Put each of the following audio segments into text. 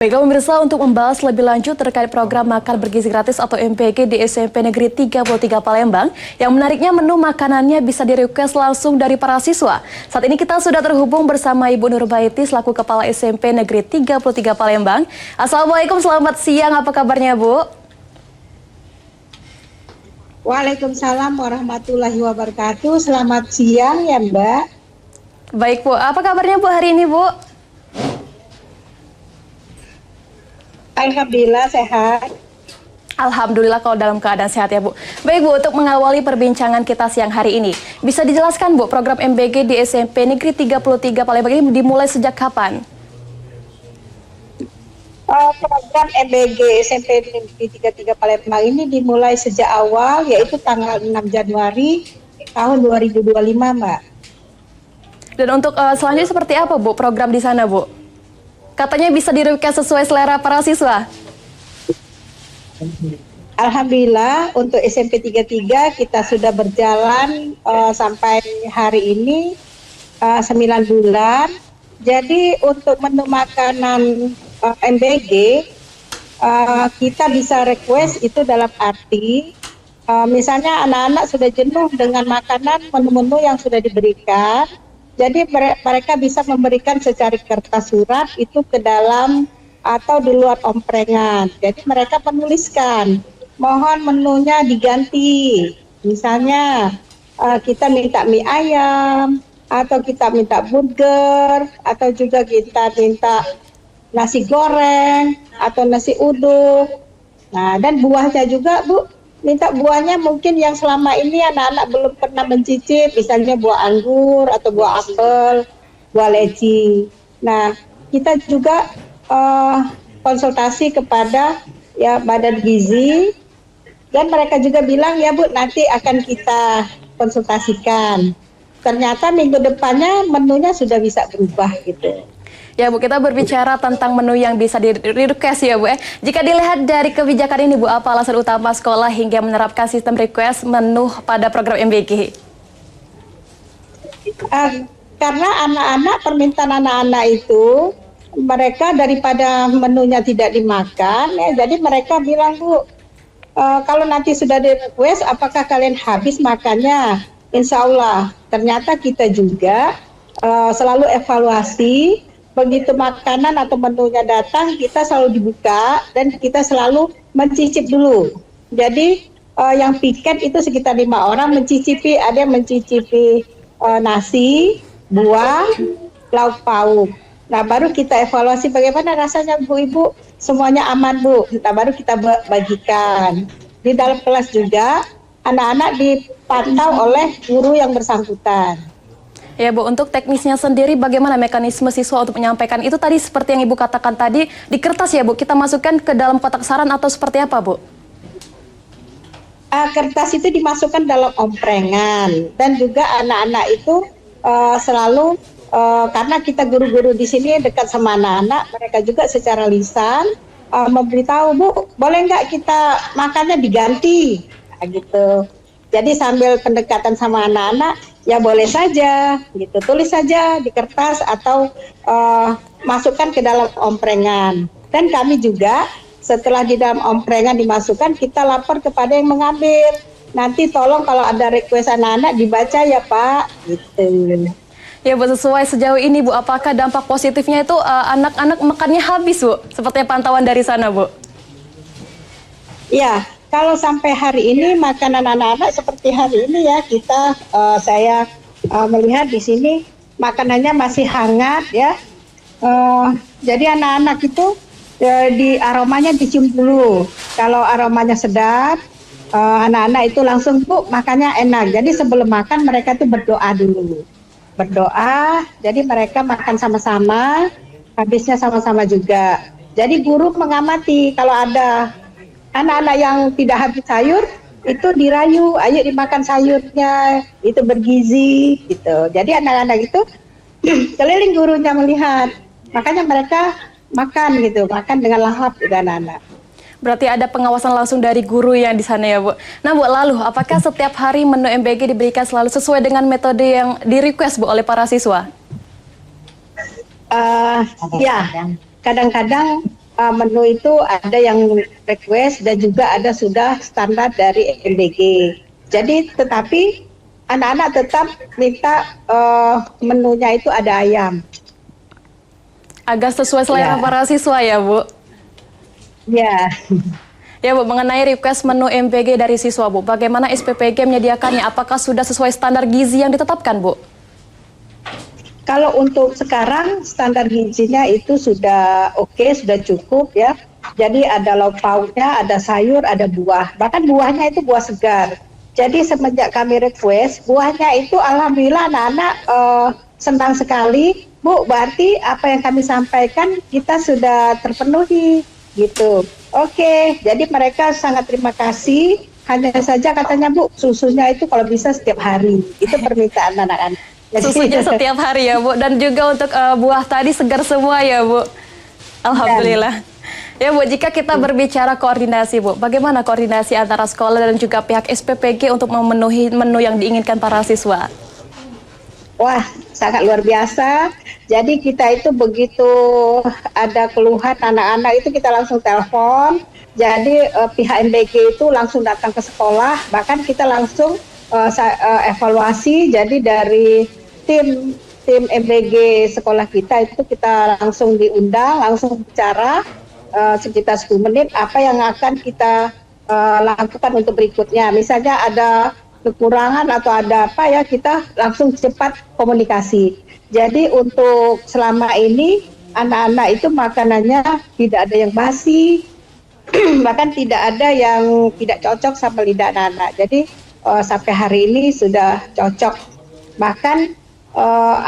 Baiklah pemirsa, untuk membahas lebih lanjut terkait program makan bergizi gratis atau MBG di SMP Negeri 33 Palembang, yang menariknya menu makanannya bisa di-request langsung dari para siswa. Saat ini kita sudah terhubung bersama Ibu Nurbaiti selaku Kepala SMP Negeri 33 Palembang. Assalamualaikum, selamat siang, apa kabarnya Bu? Waalaikumsalam warahmatullahi wabarakatuh. Selamat siang ya Mbak. Baik Bu, apa kabarnya Bu hari ini Bu? Alhamdulillah sehat. Alhamdulillah kalau dalam keadaan sehat ya Bu. Baik Bu, untuk mengawali perbincangan kita siang hari ini, bisa dijelaskan Bu program MBG di SMP Negeri 33 Palembang ini dimulai sejak kapan? Program MBG SMP Negeri 33 Palembang ini dimulai sejak awal, yaitu tanggal 6 Januari tahun 2025 Mbak. Dan untuk selanjutnya seperti apa Bu program di sana Bu? Katanya bisa di-request sesuai selera para siswa. Alhamdulillah untuk SMP 33 kita sudah berjalan sampai hari ini 9 bulan. Jadi untuk menu makanan MBG kita bisa request itu dalam arti misalnya anak-anak sudah jenuh dengan makanan menu-menu yang sudah diberikan. Jadi mereka bisa memberikan secari kertas surat itu ke dalam atau di luar omprengan. Jadi mereka menuliskan, mohon menunya diganti. Misalnya kita minta mie ayam, atau kita minta burger, atau juga kita minta nasi goreng, atau nasi uduk. Nah, dan buahnya juga Bu, minta buahnya mungkin yang selama ini anak-anak belum pernah mencicip, misalnya buah anggur atau buah apel, buah leci. Nah, kita juga konsultasi kepada ya badan gizi, dan mereka juga bilang ya Bu nanti akan kita konsultasikan. Ternyata minggu depannya menunya sudah bisa berubah gitu. Ya Bu, kita berbicara tentang menu yang bisa di-request ya Bu. Jika dilihat dari kebijakan ini Bu, apa alasan utama sekolah hingga menerapkan sistem request menu pada program MBG? Karena anak-anak, permintaan anak-anak itu, mereka daripada menunya tidak dimakan, ya, jadi mereka bilang Bu, kalau nanti sudah di-request, apakah kalian habis makannya? Insya Allah, ternyata kita juga selalu evaluasi. Begitu makanan atau menunya datang, kita selalu dibuka dan kita selalu mencicip dulu. Jadi yang piket itu sekitar 5 orang mencicipi, ada yang mencicipi nasi, buah, lauk pauk. Nah baru kita evaluasi bagaimana rasanya Bu Ibu, semuanya aman Bu. Nah baru kita bagikan. Di dalam kelas juga anak-anak dipantau oleh guru yang bersangkutan. Ya Bu, untuk teknisnya sendiri bagaimana mekanisme siswa untuk menyampaikan itu tadi seperti yang Ibu katakan tadi, di kertas ya Bu, kita masukkan ke dalam kotak saran atau seperti apa Bu? Kertas itu dimasukkan dalam omprengan, dan juga anak-anak itu selalu karena kita guru-guru di sini dekat sama anak-anak, mereka juga secara lisan memberitahu Bu, boleh nggak kita makannya diganti, nah, gitu. Jadi sambil pendekatan sama anak-anak, ya boleh saja, gitu. Tulis saja di kertas atau masukkan ke dalam omprengan. Dan kami juga setelah di dalam omprengan dimasukkan, kita lapor kepada yang mengambil. Nanti tolong kalau ada request anak-anak dibaca ya Pak, gitu. Ya Bu, sesuai sejauh ini Bu, apakah dampak positifnya itu anak-anak makannya habis Bu? Seperti pantauan dari sana Bu? Ya. Kalau sampai hari ini makanan anak-anak seperti hari ini ya kita saya melihat di sini makanannya masih hangat ya. Jadi anak-anak itu di aromanya dicium dulu. Kalau aromanya sedap, anak-anak itu langsung Bu makannya enak. Jadi sebelum makan mereka tuh berdoa dulu. Berdoa, jadi mereka makan sama-sama, habisnya sama-sama juga. Jadi guru mengamati kalau ada anak-anak yang tidak habis sayur itu dirayu, ayo dimakan sayurnya, itu bergizi gitu. Jadi anak-anak itu keliling gurunya melihat, makanya mereka makan gitu, makan dengan lahap gitu anak-anak. Berarti ada pengawasan langsung dari guru yang di sana ya Bu. Nah Bu, lalu apakah setiap hari menu MBG diberikan selalu sesuai dengan metode yang di-request Bu oleh para siswa? Ya, kadang-kadang menu itu ada yang request dan juga ada sudah standar dari MBG. Jadi tetapi anak-anak tetap minta menunya itu ada ayam. Agak sesuai selera Ya. para siswa ya, Bu? Ya. Ya, Bu, mengenai request menu MPG dari siswa, Bu, bagaimana SPPG menyediakannya? Apakah sudah sesuai standar gizi yang ditetapkan, Bu? Kalau untuk sekarang standar gizinya itu sudah oke, sudah cukup ya. Jadi ada lauk pauknya, ada sayur, ada buah. Bahkan buahnya itu buah segar. Jadi semenjak kami request, buahnya itu alhamdulillah anak-anak senang sekali. Bu, berarti apa yang kami sampaikan kita sudah terpenuhi gitu. Oke, jadi mereka sangat terima kasih. Hanya saja katanya Bu, susunya itu kalau bisa setiap hari. Itu permintaan anak-anak. Susunya setiap hari ya, Bu. Dan juga untuk buah tadi segar semua ya, Bu. Alhamdulillah. Ya, Bu, jika kita berbicara koordinasi, Bu, bagaimana koordinasi antara sekolah dan juga pihak SPPG untuk memenuhi menu yang diinginkan para siswa? Wah, sangat luar biasa. Jadi kita itu begitu ada keluhan anak-anak itu kita langsung telepon. Jadi pihak MBG itu langsung datang ke sekolah. Bahkan kita langsung evaluasi. Jadi dari tim MBG sekolah kita itu kita langsung diundang, langsung bicara sekitar 10 menit apa yang akan kita lakukan untuk berikutnya. Misalnya ada kekurangan atau ada apa ya, kita langsung cepat komunikasi. Jadi untuk selama ini anak-anak itu makanannya tidak ada yang basi, bahkan tidak ada yang tidak cocok sama lidah anak-anak. Jadi sampai hari ini sudah cocok. Bahkan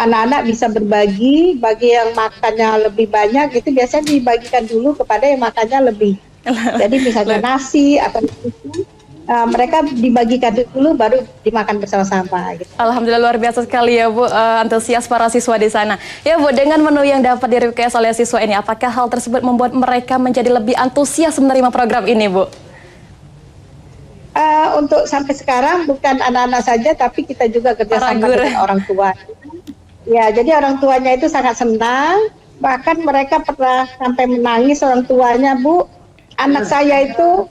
anak-anak bisa berbagi, bagi yang makannya lebih banyak itu biasanya dibagikan dulu kepada yang makannya lebih. Jadi misalnya nasi atau itu, mereka dibagikan dulu baru dimakan bersama-sama. Gitu. Alhamdulillah luar biasa sekali ya, Bu, antusias para siswa di sana. Ya, Bu, dengan menu yang dapat di-request oleh siswa ini, apakah hal tersebut membuat mereka menjadi lebih antusias menerima program ini, Bu? Untuk sampai sekarang bukan anak-anak saja, tapi kita juga kerjasama dengan orang tua. Ya, jadi orang tuanya itu sangat senang. Bahkan mereka pernah sampai menangis orang tuanya, Bu. Anak saya itu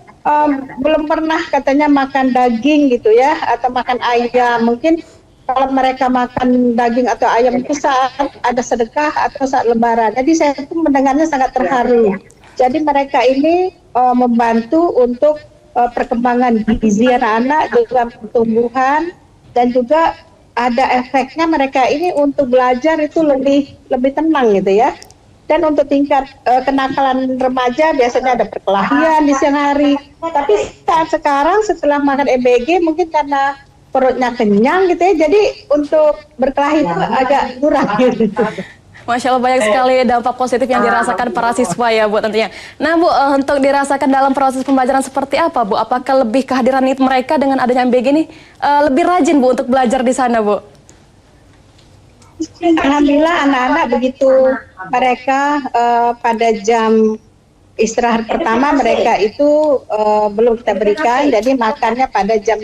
belum pernah katanya makan daging gitu ya, atau makan ayam. Mungkin kalau mereka makan daging atau ayam itu saat ada sedekah atau saat lebaran. Jadi saya pun mendengarnya sangat terharu. Jadi mereka ini membantu untuk perkembangan gizi anak-anak, juga pertumbuhan, dan juga ada efeknya mereka ini untuk belajar itu lebih tenang gitu ya. Dan untuk tingkat kenakalan remaja biasanya ada perkelahian di siang hari. Tapi saat sekarang setelah makan EBG mungkin karena perutnya kenyang gitu ya, jadi untuk berkelahi itu agak kurang gitu. Masya Allah, banyak sekali dampak positif yang dirasakan para siswa ya, Bu, tentunya. Nah, Bu, untuk dirasakan dalam proses pembelajaran seperti apa, Bu? Apakah lebih kehadiran mereka dengan adanya MBG ini lebih rajin, Bu, untuk belajar di sana, Bu? Alhamdulillah anak-anak begitu mereka pada jam istirahat pertama mereka itu belum kita berikan, jadi makannya pada jam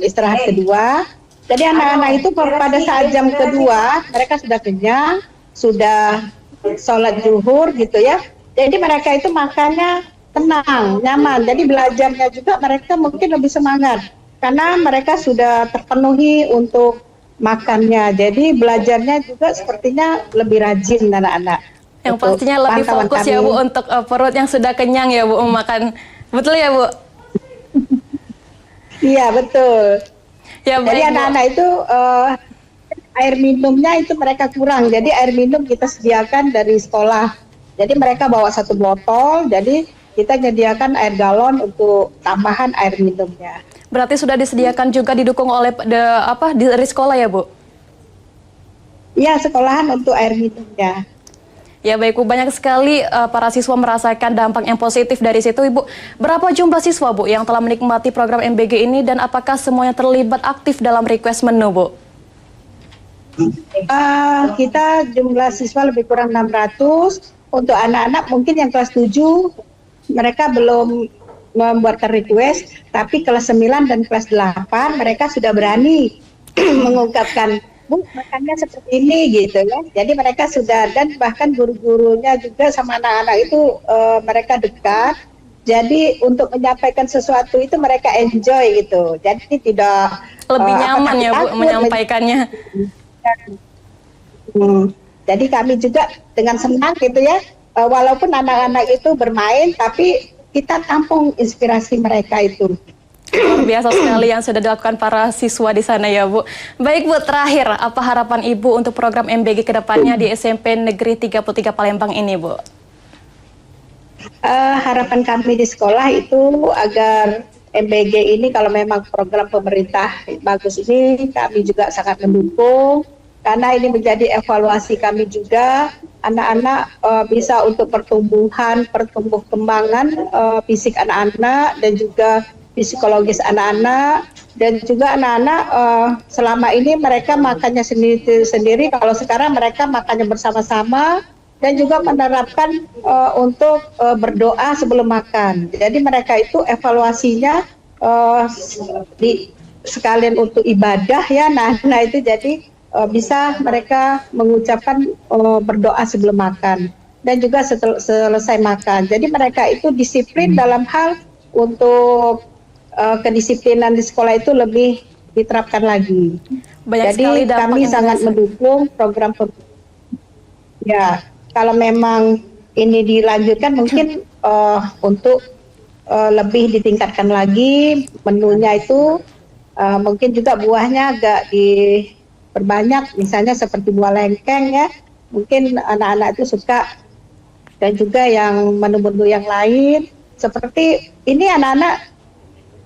istirahat kedua. Jadi anak-anak itu pada saat jam kedua mereka sudah kenyang, sudah sholat zuhur gitu ya. Jadi mereka itu makannya tenang, nyaman. Jadi belajarnya juga mereka mungkin lebih semangat karena mereka sudah terpenuhi untuk makannya. Jadi belajarnya juga sepertinya lebih rajin anak-anak. Yang pastinya lebih fokus ya, Bu, untuk perut yang sudah kenyang ya, Bu, makan. Betul ya, Bu? Iya, betul. Ya, jadi anak-anak itu air minumnya itu mereka kurang. Jadi air minum kita sediakan dari sekolah. Jadi mereka bawa 1 botol, jadi kita menyediakan air galon untuk tambahan air minumnya. Berarti sudah disediakan juga didukung oleh dari sekolah ya, Bu? Iya, sekolahan untuk air minumnya. Ya baik, Bu, banyak sekali para siswa merasakan dampak yang positif dari situ, Ibu. Berapa jumlah siswa, Bu, yang telah menikmati program MBG ini dan apakah semuanya terlibat aktif dalam request menu, Bu? Kita jumlah siswa lebih kurang 600. Untuk anak-anak mungkin yang kelas 7 mereka belum membuatkan request, tapi kelas 9 dan kelas 8 mereka sudah berani mengungkapkan Bu, makannya seperti ini gitu ya. Jadi mereka sudah, dan bahkan guru-gurunya juga sama anak-anak itu mereka dekat. Jadi untuk menyampaikan sesuatu itu mereka enjoy gitu. Jadi tidak Lebih apa nyaman ya Bu takut. menyampaikannya. Jadi kami juga dengan senang gitu ya. Walaupun anak-anak itu bermain, tapi kita tampung inspirasi mereka itu. Luar biasa sekali yang sudah dilakukan para siswa di sana ya Bu. Baik Bu, terakhir apa harapan Ibu untuk program MBG ke depannya di SMP Negeri 33 Palembang ini Bu? Harapan kami di sekolah itu agar MBG ini kalau memang program pemerintah bagus ini, kami juga sangat mendukung karena ini menjadi evaluasi kami juga. Anak-anak bisa untuk pertumbuh kembangan fisik anak-anak dan juga psikologis anak-anak, dan juga anak-anak selama ini mereka makannya sendiri, kalau sekarang mereka makannya bersama-sama dan juga menerapkan untuk berdoa sebelum makan. Jadi mereka itu evaluasinya sekalian untuk ibadah ya, nah itu jadi bisa mereka mengucapkan berdoa sebelum makan dan juga selesai makan. Jadi mereka itu disiplin dalam hal untuk kedisiplinan di sekolah itu lebih diterapkan lagi. Banyak Jadi sekali dampak kami yang sangat dirasakan. mendukung program ya. Kalau memang ini dilanjutkan mungkin untuk lebih ditingkatkan lagi menunya itu, mungkin juga buahnya agak diperbanyak, misalnya seperti buah lengkeng ya. Mungkin anak-anak itu suka, dan juga yang menu-menu yang lain seperti ini anak-anak.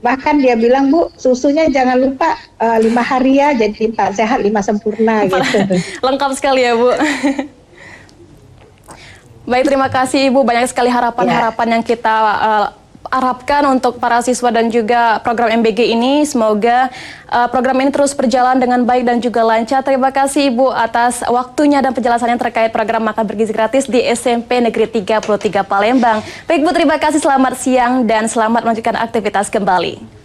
Bahkan dia bilang, Bu, susunya jangan lupa 5 hari ya, jadi 4 sehat 5 sempurna gitu. Lengkap sekali ya Bu. Baik, terima kasih Ibu. Banyak sekali harapan-harapan yang kita harapkan untuk para siswa dan juga program MBG ini. Semoga program ini terus berjalan dengan baik dan juga lancar. Terima kasih Ibu atas waktunya dan penjelasannya terkait program makan bergizi gratis di SMP Negeri 33 Palembang. Baik Bu, terima kasih, selamat siang dan selamat melanjutkan aktivitas kembali.